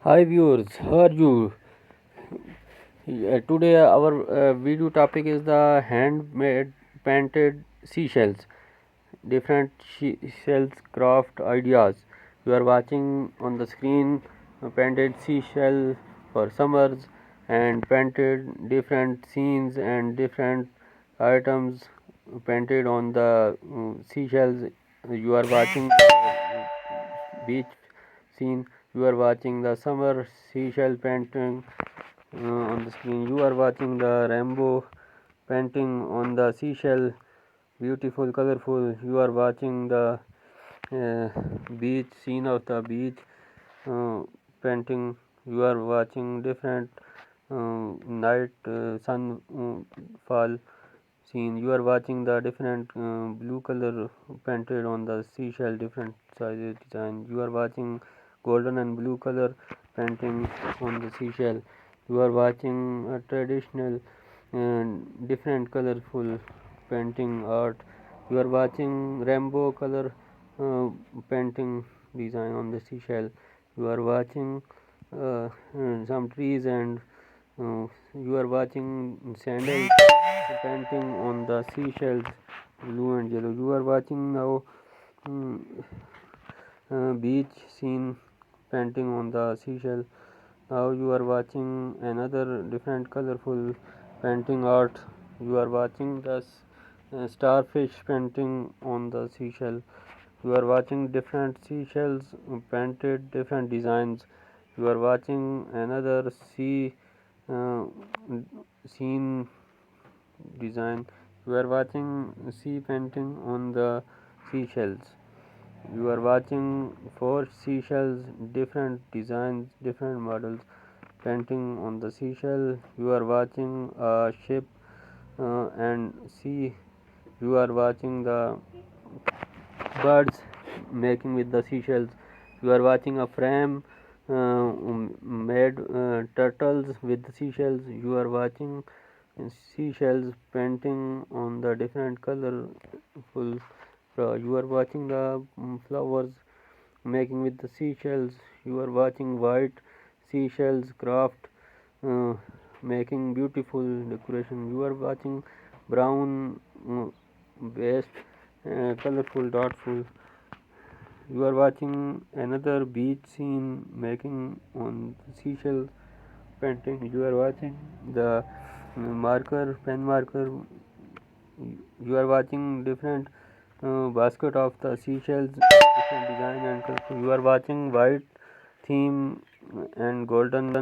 Hi viewers, how are you? Today our video topic is the handmade painted seashells. Different seashells craft ideas. You are watching on the screen painted seashell for summers and painted different scenes and different items painted on the seashells. You are watching the beach scene. You are watching the summer seashell painting on the screen. You are watching the rainbow painting on the seashell, beautiful, colorful. You are watching the beach scene of the beach uh, painting. You are watching different night sun fall scene. You are watching the different blue color painted on the seashell, different sizes design. You are watching golden and blue color painting on the seashell. You are watching a traditional and different colorful painting art. You are watching rainbow color uh, painting design on the seashell. You are watching some trees and you are watching sandals painting on the seashells, blue and yellow. You are watching now um, beach scene painting on the seashell. Now you are watching another different colorful painting art. You are watching the starfish painting on the seashell. You are watching different seashells painted different designs. You are watching another sea uh, scene design. You are watching sea painting on the seashells. You are watching four seashells, different designs, different models painting on the seashell. You are watching a ship and sea. You are watching the birds making with the seashells. You are watching a frame made turtles with the seashells. You are watching seashells painting on the different colorful. You are watching the flowers making with the seashells. You are watching white seashells craft uh, making beautiful decoration. You are watching brown based colorful dotful. You are watching another beach scene making on seashell painting. You are watching the marker pen marker. You are watching different basket of the seashells, different design and colorful. You are watching white theme and golden